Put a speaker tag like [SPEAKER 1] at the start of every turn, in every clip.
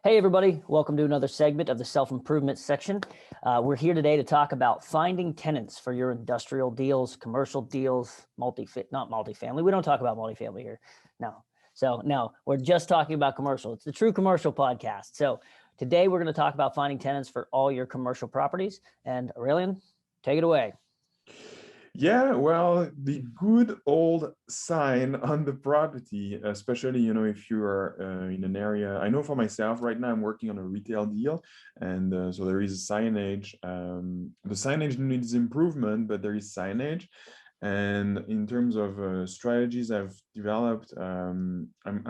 [SPEAKER 1] Hey, everybody. Welcome to another segment of the self-improvement section. We're here today to talk about finding tenants for your industrial deals, commercial deals, not multifamily. We don't talk about multifamily here. No. No, we're just talking about commercial. It's the True Commercial Podcast. So today we're going to talk about finding tenants for all your commercial properties. And Aurelian, take it away.
[SPEAKER 2] Yeah, well, the good old sign on the property, especially, if you are in an area. I know for myself right now, I'm working on a retail deal, and so there is signage. The signage needs improvement, but there is signage. And in terms of strategies I've developed, I'm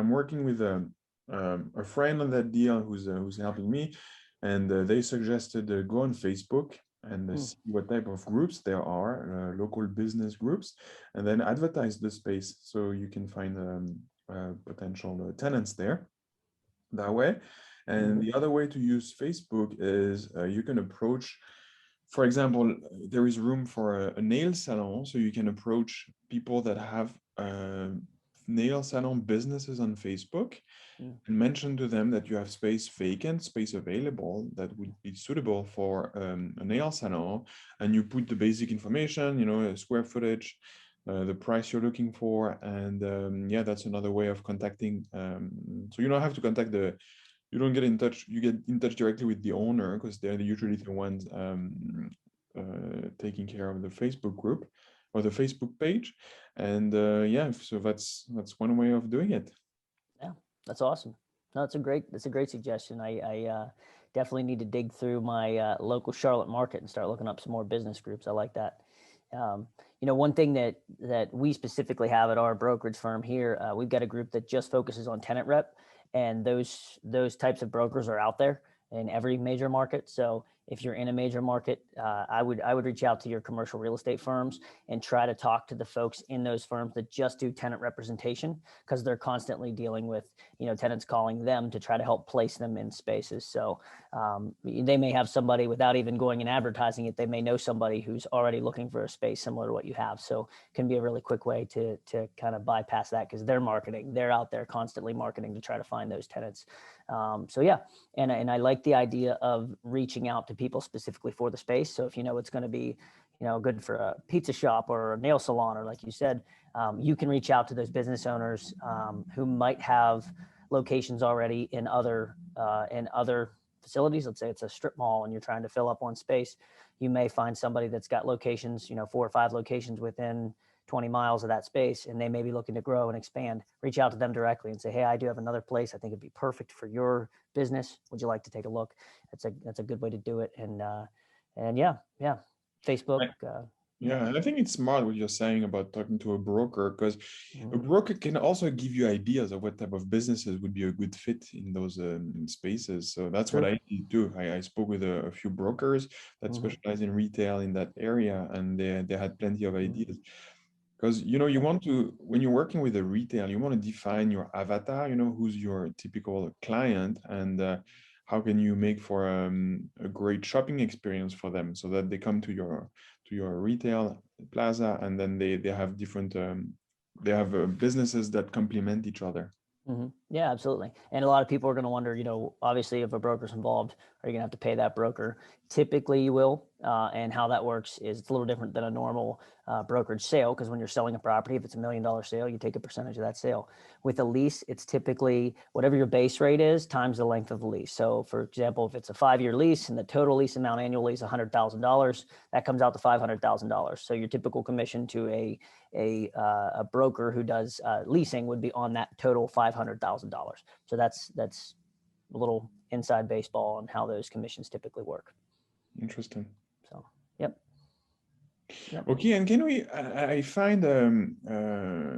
[SPEAKER 2] working with a friend on that deal who's helping me, and they suggested go on Facebook and see what type of groups there are, local business groups, and then advertise the space so you can find potential tenants there that way. And the other way to use Facebook is you can approach, for example, there is room for a nail salon, so you can approach people that have nail salon businesses on Facebook and mention to them that you have space vacant, space available that would be suitable for a nail salon, and you put the basic information, square footage, the price you're looking for, and yeah, that's another way of contacting. So you don't have to contact you don't get in touch, you get in touch directly with the owner because they're usually the ones taking care of the Facebook group or the Facebook page. And yeah, so that's one way of doing it.
[SPEAKER 1] Yeah, that's awesome. No, that's a great suggestion. I definitely need to dig through my local Charlotte market and start looking up some more business groups. I like that. One thing that we specifically have at our brokerage firm here, we've got a group that just focuses on tenant rep, and those types of brokers are out there in every major market. So if you're in a major market, I would reach out to your commercial real estate firms and try to talk to the folks in those firms that just do tenant representation, because they're constantly dealing with tenants calling them to try to help place them in spaces. So they may have somebody, without even going and advertising it, they may know somebody who's already looking for a space similar to what you have. So it can be a really quick way to kind of bypass that, because they're marketing, they're out there constantly marketing to try to find those tenants. So yeah, and I like the idea of reaching out to people specifically for the space. So if it's going to be good for a pizza shop or a nail salon, or like you said, you can reach out to those business owners who might have locations already in other facilities. Let's say it's a strip mall and you're trying to fill up one space. You may find somebody that's got locations, 4 or 5 locations within 20 miles of that space, and they may be looking to grow and expand. Reach out to them directly and say, hey, I do have another place I think it'd be perfect for your business. Would you like to take a look? That's a good way to do it. And yeah, Facebook.
[SPEAKER 2] Yeah, and I think it's smart what you're saying about talking to a broker, because a broker can also give you ideas of what type of businesses would be a good fit in those spaces. So that's what I did too. I spoke with a few brokers that specialize in retail in that area, and they had plenty of ideas. Because you want to, when you're working with a retail, you want to define your avatar, who's your typical client, and how can you make for a great shopping experience for them so that they come to your retail plaza, and then they have different they have businesses that complement each other.
[SPEAKER 1] Yeah, absolutely. And a lot of people are going to wonder, obviously, if a broker's involved, are you going to have to pay that broker? Typically you will. And how that works is it's a little different than a normal brokerage sale, because when you're selling a property, if it's $1 million sale, you take a percentage of that sale. With a lease, it's typically whatever your base rate is times the length of the lease. So for example, if it's a 5-year lease and the total lease amount annually is $100,000, that comes out to $500,000. So your typical commission to a broker who does leasing would be on that total $500,000. So that's a little inside baseball on how those commissions typically work.
[SPEAKER 2] Interesting.
[SPEAKER 1] So, yep.
[SPEAKER 2] Okay, and can we? I find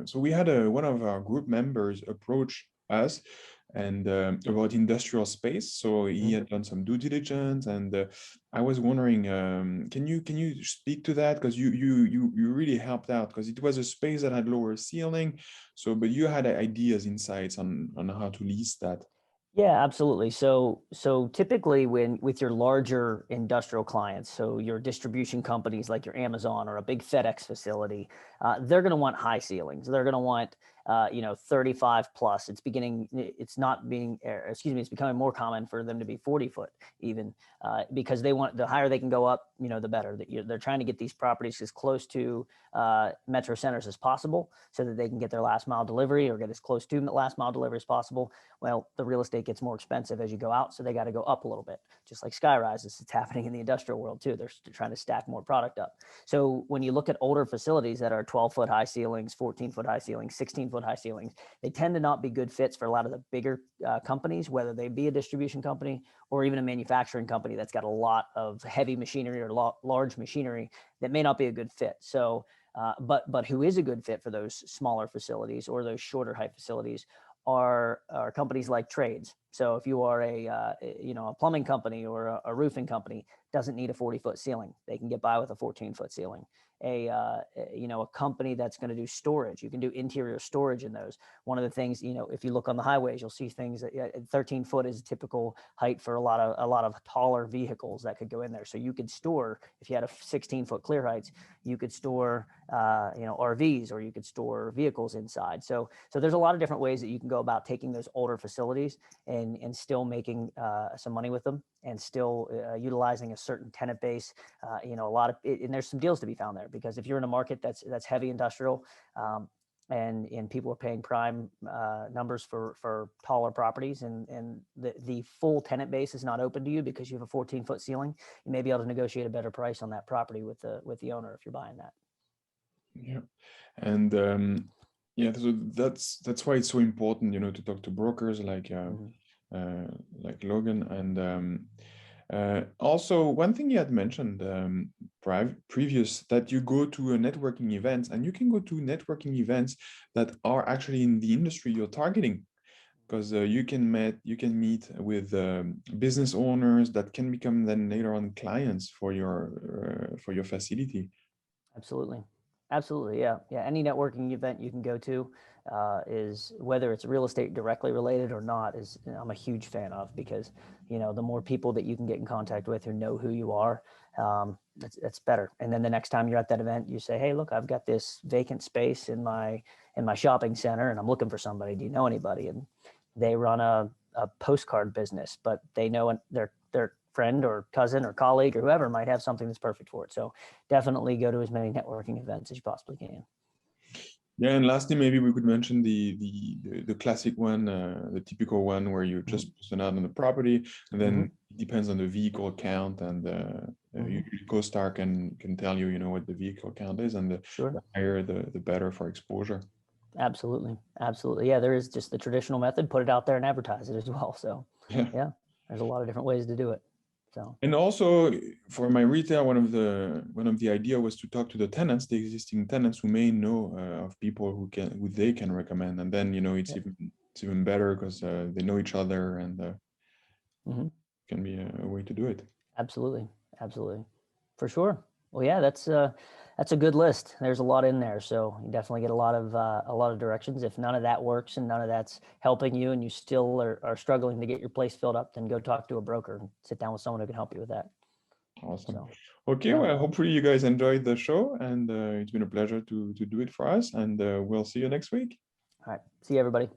[SPEAKER 2] so we had one of our group members approach us and about industrial space. So he had done some due diligence, and I was wondering, can you speak to that, because you really helped out, because it was a space that had lower ceiling. So, but you had ideas, insights on how to lease that.
[SPEAKER 1] Yeah, absolutely. So typically with your larger industrial clients, so your distribution companies like your Amazon or a big FedEx facility, they're going to want high ceilings. They're going to want 35 plus. It's not being, it's becoming more common for them to be 40 foot even, because they want, the higher they can go up, the better. They're trying to get these properties as close to metro centers as possible so that they can get their last mile delivery or get as close to last mile delivery as possible. Well, the real estate gets more expensive as you go out, so they got to go up a little bit, just like sky rises. It's happening in the industrial world too. They're trying to stack more product up. So when you look at older facilities that are 12-foot high ceilings, 14-foot high ceilings, 16-foot high ceilings, they tend to not be good fits for a lot of the bigger companies, whether they be a distribution company or even a manufacturing company that's got a lot of heavy machinery or large machinery that may not be a good fit. So, but who is a good fit for those smaller facilities or those shorter height facilities are companies like trades. So if you are a plumbing company or a roofing company, doesn't need a 40-foot ceiling. They can get by with a 14-foot ceiling. A company that's going to do storage, you can do interior storage in those. One of the things, if you look on the highways, you'll see things that 13 foot is a typical height for a lot of taller vehicles that could go in there. So you could store, if you had a 16-foot clear heights, you could store RVs, or you could store vehicles inside. So there's a lot of different ways that you can go about taking those older facilities and still making some money with them, and still utilizing a certain tenant base. And there's some deals to be found there, because if you're in a market that's heavy industrial, and people are paying prime numbers for taller properties, and the full tenant base is not open to you because you have a 14-foot ceiling, you may be able to negotiate a better price on that property with the owner if you're buying that.
[SPEAKER 2] Yeah, and so that's why it's so important, to talk to brokers like Logan. And also, one thing you had mentioned previous, that you go to a networking events, and you can go to networking events that are actually in the industry you're targeting, because you can meet with business owners that can become then later on clients for your facility.
[SPEAKER 1] Absolutely. Yeah. Any networking event you can go to, is, whether it's real estate directly related or not, is, I'm a huge fan of, because the more people that you can get in contact with who know who you are, that's better. And then the next time you're at that event, you say, hey, look, I've got this vacant space in my shopping center, and I'm looking for somebody. Do you know anybody? And they run a postcard business, but they know their friend or cousin or colleague or whoever might have something that's perfect for it. So definitely go to as many networking events as you possibly can.
[SPEAKER 2] Yeah, and lastly, maybe we could mention the classic one, the typical one, where you just post an ad on the property, and then it depends on the vehicle count, and CoStar can tell you, what the vehicle count is, and the higher the better for exposure.
[SPEAKER 1] Absolutely. Yeah, there is just the traditional method, put it out there and advertise it as well. So yeah, there's a lot of different ways to do it. So,
[SPEAKER 2] and also for my retail, one of the idea was to talk to the tenants, the existing tenants, who may know of people who they can recommend, and then it's even better, because they know each other, and can be a way to do it.
[SPEAKER 1] Absolutely, for sure. Well, yeah, that's a good list. There's a lot in there, so you definitely get a lot of directions. If none of that works and none of that's helping you, and you still are struggling to get your place filled up, then go talk to a broker and sit down with someone who can help you with that.
[SPEAKER 2] Awesome. So, okay, well, hopefully you guys enjoyed the show, and it's been a pleasure to do it for us, and we'll see you next week.
[SPEAKER 1] All right, see you, everybody.